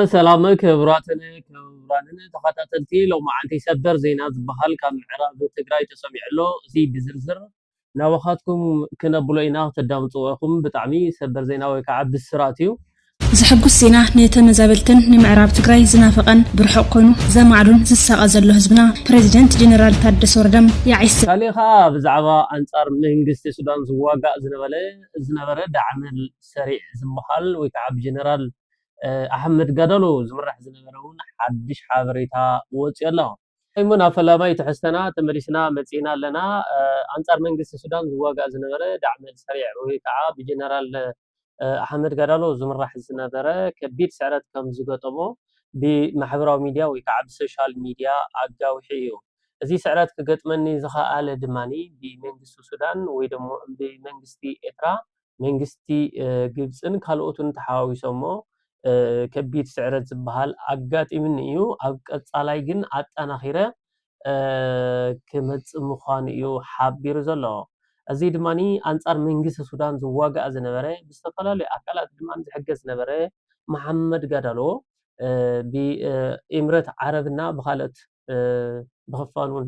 سلامة كبراتنا كبراتنا تخاطرتي لو ما عندي سبر زينا زبحال كان عراق تجراي تسمع له زي بزرزر نواخاتكم كنا بلوينا تدام صوركم بتعمي سبر زينا ويكعب بالسراتيو زحقو السينا نيتن زابلتن نمعراب تجراي زنافقن برحق كونو زمعرون زساق زلو هزبنا بريزيدنت جنرال تادس وردم يعيس تاريخا بزعبا أنصار منجست السودان زواجا زنبلة دعم السريع زبحال ويكعب جنرال أحمد قدلو زمرح زنبرون حدش حابريتا وصي الله ايمنا فلما يتحسنا تمريسنا مصينا لنا انصار منجست السودان زواجا زنبره دعم السريع ويكعا بجنرال أحمد قدلو زمرح زنبره كبير سعرات كم زغطمو بمحبراو ميديا ويكعا بسوشيال ميديا اجاوحيو ازي سعرات كغطمني زخاله دماني بمنجست السودان وي دمو بمنجستي إترا منجستي ግብፅን ካልኦቱን ተሓዋዊሶሞ ከቢድ ስዕረት ዝበሃል ኣጋጢምን እዩ ኣብ ቀጻላይ ግን ኣጣናኺረ ክመጽእ ምዃኑ እዩ ሓቢሩ ዘሎ እዚ ድማኒ ኣንጻር መንግስቲ ሱዳን ዝዋጋእ ዝነበረ ብዝተፈላለዩ ኣካላት ድማኒ ዝሕገዝ ዝነበረ መሐመድ ጋዳሎ ብኤምሬት ዓረብና ብኻልኦት ብኽፋኑን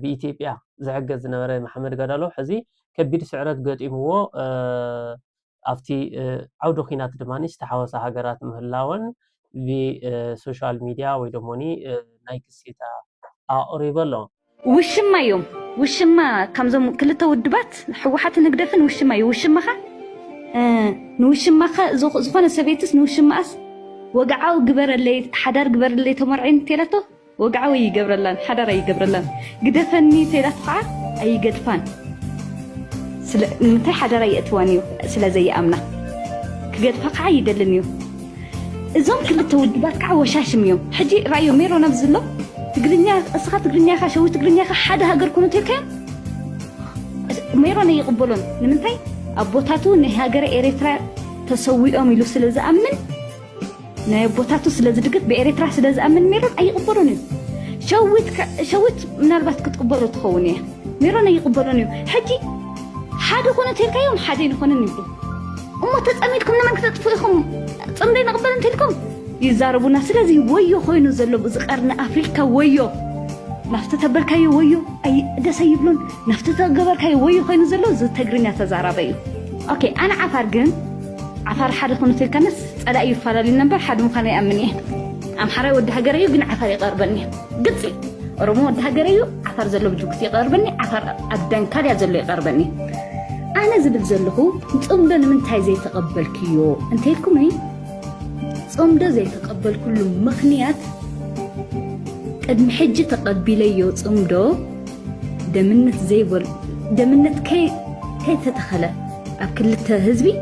ብኢትዮጵያ ዝሕገዝ ዝነበረ መሐመድ ጋዳሎ ሕዚ ከቢድ ስዕረት ገጢምዎ أفتي عودو خينات دماني استحوذ هاجرات مهلاون بسوشيال ميديا ويدموني نايكسيتا أوريبلو وشما يوم وشما كم زم كلتا ودبات حوحات نقدفن وشما يوم وشما خا نوشما خا زخون سبيتس نوشما أس وقعوا قبر اللي حدار قبر اللي تمرعين تيلاتو وقعوا يقبر لان حدار يقبر لان قدفني تيلات قاع أي قدفان نمتى حدا رأيتوانيو سلا زي أمنا كقد فقع يدلنيو إذن كل التودبات كعو شاشميو حجي رأيو ميرو نبزلو تقرنيا أسخات تقرنيا خا شوي تقرنيا خا حدا هاجر كونو تلكين ميرو نيقبلون نمتى أبوتاتو نهاجر إريترا تسويهم يلو سلا زأمن نيبوتاتو سلا زدقت بإريترا سلا زأمن ميرو أي قبلونيو شويت من البات كتقبلو تخونيه ميرو نيقبلونيو حجي حدا كنا تلكيهم حدا يكونن يبلو أما تتأميلكم لما كتطفئكم تصمدين قبل تلكم يزاربونا سلازي ويو خوينو زلو بزقرنا أفريكا ويو نفتة بركاي ويو أي دسا يبلون نفتة قبركاي ويو خوينو زلو زو تقرين يتزاربيو أوكي أنا عفار قن عفار حدا كنا تلكنس ألا يفعل لي النمبر حدا مخاني أمنيه أم حراي ودها قريو قن عفار يقربني قدسي ورمو ودها قريو عفار زلو بجوكسي يقربني عفار أبدان كاريا زلو يقربني أنا زبل زلهو تصمدن من تاي زي تقبل كيو أنت لكم هي تصمدن زي تقبل كل مخنيات قد محج تقبليو تصمدو دمنت زي دمنت كي تتخلى أكل هزبي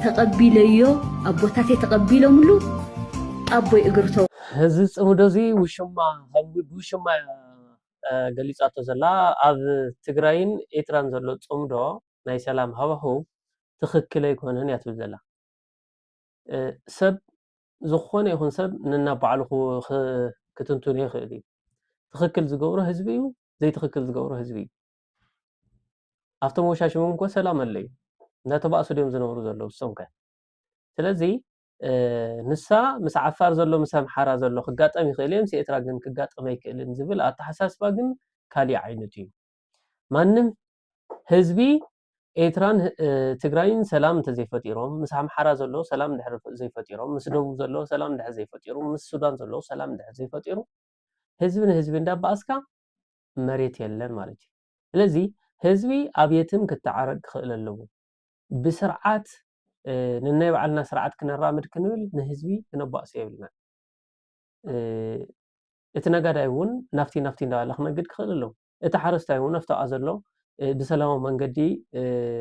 تقبليو أبوتاتي تقبلو ملو أبوي إقرتو هزي تصمدو زي وشما قليصاتو زلا أب تقراين إتران زلو تصمدو ناي سلام هواهو تخكل يكونن ياتو زلا سب زخون يكون سب ننا بعلخو كتنتون يخلي تخكل زغورو حزبيو زي تخكل زغورو حزبي افتمو شاشمون كو سلام اللي نتباسو ديم زنورو زلو سمكه ስለዚህ ንሳ ምስ ዓፋር ዘሎ ምስ ኣምሓራ ዘሎ ክጋጠም ይኽእልም ሲኤትራ ግን ክጋጠም አይክእልን ዝብል ኣተሓሳስባ ግን ካሊእ ዓይነት እዩ ማንም ህዝቢ ኤትራን ትግራይን ሰላም ተዘይፈጢሮም ምስ ኣምሓራ ዘሎ ሰላም ድሕር ዘይፈጢሮም ምስ ደቡብ ዘሎ ሰላም ድሕር ዘይፈጢሩ ምስ ሱዳን ዘሎ ሰላም ድሕር ዘይፈጢሩ ህዝቢ ንህዝቢ እንዳባኣስካ መሬት የለን ማለት እዩ ስለዚ ህዝቢ ኣብየትም ክትዓረግ ክኽእል ኣለዎ ብስርዓት ንናይ ባዕልና ስርዓት ክነራምድ ክንብል ንህዝቢ ክነባእስ የብልና እቲ ነጋዳይ እውን ናፍቲ እንዳባለ ክነግድ ክኽእል ኣለዎ እቲ ሓረስታይ እውን ናፍታ ዘሎ بسلام منجدي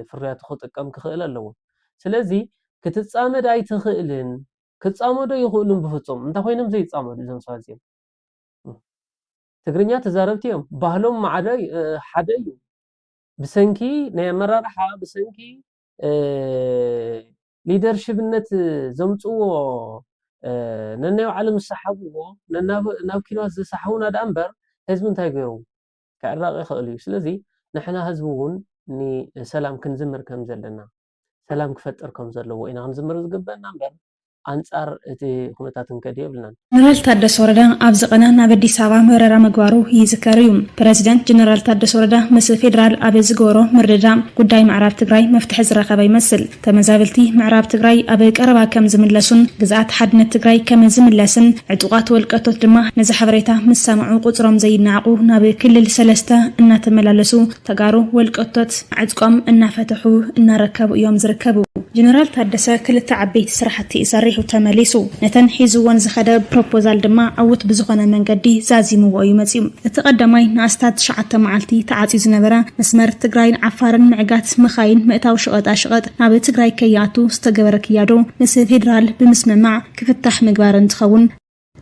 فريات خطكم كخيل اللو سلزي كتتصامد أي تخيلن كتتصامدو يخولن بفصم أنت خوينم زي تصامد إذا مسازين تقرنيا تزاربتيهم بهلهم معدي حدي بسنكي نمرر حا بسنكي ليدرشيب النت زمتو نناو عالم السحابو نناو كيلوز السحاونا دأمبر هزمن تايقرو كعراقي خليو سلزي نحنا هزبون ني سلام كنزمر كم زلنا سلام كفتر كم زلوا وإنا هنزمر زقبنا نمبر አንጻር እቲ ኩነታትን ከዲየ ብለና ጀነራል ታደሰ ወረዳ ኣብ ዝቀና ናብ አዲስ አበባ መረራ መግባሩ ይዝከር እዩ ፕሬዚደንት ጀነራል ታደሰ ወረዳ ምስ ፌደራል ኣብ ዝገበሮ ምርድዳ ጉዳይ ምዕራብ ትግራይ መፍትሒ ዝረኸበ ይመስል ተመዛበልቲ ምዕራብ ትግራይ ኣብ ቀረባ ከም ዝምለሱን ግዛኣት ሓድነት ትግራይ ከም ዝምለስን ዕጡቃት ወልቀቶት ድማ ነዚ ሓበሬታ ምስ ሰምዑ ቁፅሮም ዘይናዕቁ ናብ ክልል 3 እናተመላለሱ ተጋሩ ወልቀቶት ዕጥቆም እናፈተሑ እናረከቡ እዮም ዝርከቡ ጀነራል ታደሰ ክልተ ዓበይቲ ስራሕቲ ይሰርሑ ተመሊሱ ነተን ሒዝዎን ዝኸደ ፕሮፖዛል ድማ ዓውት ብዝኾነ መንገዲ ዛዚምዎ እዩ መፅዩ እቲ ቀዳማይ ንኣስታት 9 መዓልቲ ተዓፅዩ ዝነበረ መስመር ትግራይን ዓፋርን ምዕጋት መኻይን ምእታው ሸቐጣ ሸቐጥ ናብ ትግራይ ከይኣቱ ዝተገበረ ክያዶ ምስ ፌደራል ብምስምማዕ ክፍታሕ ምግባር እንትኸውን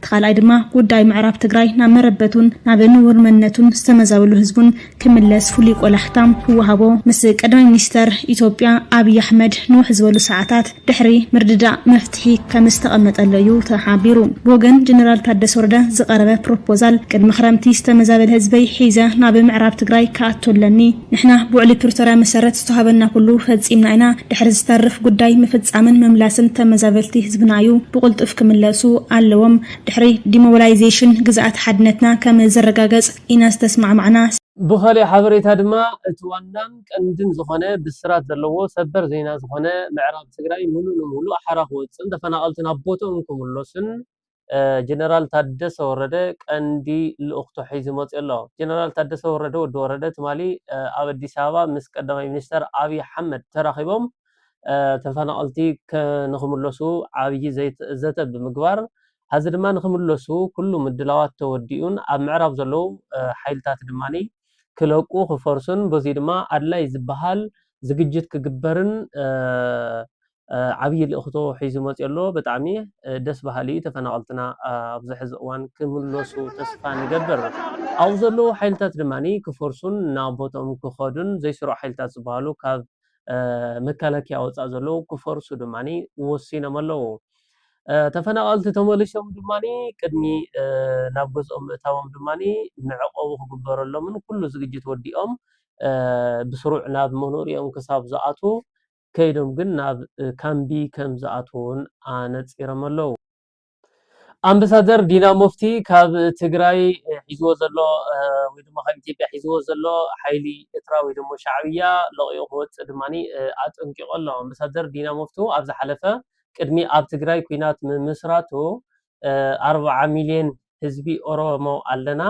ተኻልኣይ ድማ ጉዳይ ምዕራብ ትግራይ ናብ መረበቱን ናብ ንቡር መንነቱን ዝተመዛበሉ ህዝቡን ክምለስ ፍሉይ ቆላሕታ ክወሃቦ ምስ ቀዳማይ ሚኒስተር ኢትዮጵያ አብይ አሕመድ ንውሕ ዝበሉ ሰዓታት ድሕሪ ምርድዳእ መፍትሒ ከም ዝተቐመጠሉ እዩ ተሓቢሩ ብወገን ጀነራል ታደሰ ወረዳ ዝቐረበ ፕሮፖዛል ቅድሚ ክረምቲ ዝተመዛበለ ህዝበይ ሒዘ ናብ ምዕራብ ትግራይ ከኣቶለኒ ንሕና ብውዕሊ ፕሪቶርያ መሰረት ዝተዋሃበና ኩሉ ፈፂምና ኢና ድሕሪ ዝተርፍ ጉዳይ ምፍፃምን መምላስን ተመዛበልቲ ህዝብና እዩ ብቁልጡፍ ክምለሱ ኣለዎም ድሕሪ ዲሞቢላይዜሽን ግዛኣት ሓድነትና ከም ዘረጋገጽ ኢና ዝተስማዕማዕና ብኻልእ ሓበሬታ ድማ እቲ ዋናን ቀንድን ዝኾነ ብስራት ዘለዎ ሰበር ዜና ዝኾነ ምዕራብ ትግራይ ሙሉእ ንሙሉእ ሓራ ክወፅን ተፈናቐልትን ኣብ ቦትኦም ክምለሱን ጀነራል ታደሰ ወረደ ቀንዲ ልኡኽቶ ሒዙ መፅኡ ኣሎ ጀነራል ታደሰ ወረደ ወዲ ወረደ ትማሊ ኣብ አዲስ ኣበባ ምስ ቀዳማይ ሚኒስተር አብይ አሕመድ ተራኺቦም ተፈናቐልቲ ንኽምለሱ ዓብይ ዘተ ብምግባር هذا ድማ ንኽምለሱ ኩሉ ምድላዋት ተወዲኡን ኣብ ምዕራብ ዘለው ሓይልታት ድማኒ ክለቁ ክፈርሱን በዚ ድማ ኣድላይ ዝበሃል ዝግጅት ክግበርን ዓብይ ልእኽቶ ሒዙ መፅኡ ኣሎ ብጣዕሚ ደስ በሃሊ ተፈናቐልትና ኣብ ዝሕዚ እዋን ክምለሱ ተስፋ ንገብር ኣብ ዘለው ሓይልታት ድማኒ ክፈርሱን ናብ ቦታኦም ክኸዱን ዘይስሩዕ ሓይልታት ዝበሃሉ ካብ መከላከያ ወፃእ ዘለው ክፈርሱ ድማኒ ወሲኖም ኣለው ተፈናቐልቲ ተመሊሶም ድማኒ ቅድሚ ናብ ገዝኦም ምእታዎም ድማኒ ምዕቆቡ ክግበረሎምን ኩሉ ዝግጅት ወዲኦም ብስሩዕ ናብ መኖሪኦም ክሳብ ዝኣቱ ከይዶም ግን ናብ ካምቢ ከም ዝኣትውን ኣነፂሮም ኣለው ኣምባሳደር ዲና ሙፍቲ ካብ ትግራይ ሒዝዎ ዘሎ ወይ ድማ ካብ ኢትዮጵያ ሒዝዎ ዘሎ ሓይሊ ኤርትራ ወይ ድማ ሻዕብያ ለቕዮ ክወፅእ ድማኒ ኣጠንቂቑ ኣሎ ኣምባሳደር ዲና ሙፍቲ ኣብ ዝሓለፈ ቅድሚ ኣብ ትግራይ ኩናት ምስራቱ 40 ሚልዮን ህዝቢ ኦሮሞ ኣለና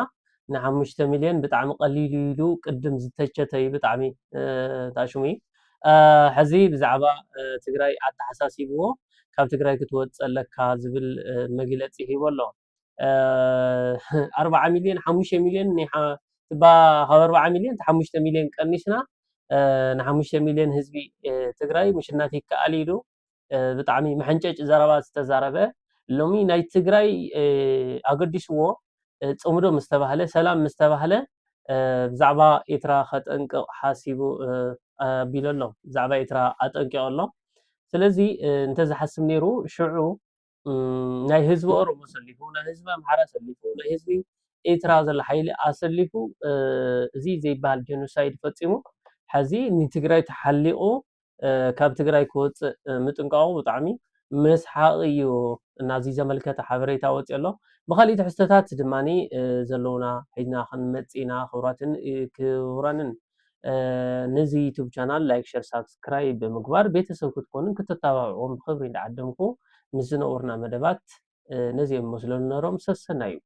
ን5 ሚልዮን ብጣዕሚ ቀሊል ኢሉ ቅድም ዝተቸተ ብጣዕሚ ታሽሙ ሕዚ ብዛዕባ ትግራይ ኣተሓሳሲብዎ ካብ ትግራይ ክትወፅእ ኣለካ ዝብል መግለፂ ሂቡ ኣሎ 40 ሚልዮን 5 ሚልዮን ትባ 40 ሚልዮን 5 ሚልዮን ቀኒስና ን5 ሚልዮን ህዝቢ ትግራይ ምሽናት ይከኣል ኢሉ ብጣዕሚ መሐንጨጭ ዘረባት ዝተዛረበ ሎሚ ናይ ትግራይ ኣገዲስዎ ጽምዶ ምስተባህለ ሰላም ምስተባህለ ብዛዕባ ኤርትራ ከጠንቅቕ ሓሲቡ ቢለሎ ብዛዕባ ኤርትራ ኣጠንቂቑ ኣሎ ስለዚ እንተዝሓስብ ነይሩ ሽዑ ናይ ህዝቢ ኦሮሞ ሰሊፉ ናይ ህዝቢ ኣምሓራ ሰሊፉ ናይ ህዝቢ ኤርትራ ዘለ ሓይሊ ኣሰሊፉ እዚ ዘይበሃል ጀኖሳይድ ፈፂሙ ሕዚ ንትግራይ ተሓሊቑ ካብ ትግራይ ክወፅእ ምጥንቃቑ ብጣዕሚ መስሓቕ እዩ እናዚ ዘመልከተ ሓበሬታ ወፅኡ ኣሎ ብኻልእ ትሕዝቶታት ድማኒ ዘለውና ሒዝና ክንመፂና ክቡራንን ነዚ ዩቱብ ቻናል ላይክ ሸር ሳብስክራይብ ብምግባር ቤተሰብ ክትኮኑን ክትተባብዑን ብክብሪ እንዳዓደምኩ ምስ ዝነበሩና መደባት ነዚኦም መስሎ ነሮም ሰሰና እዩ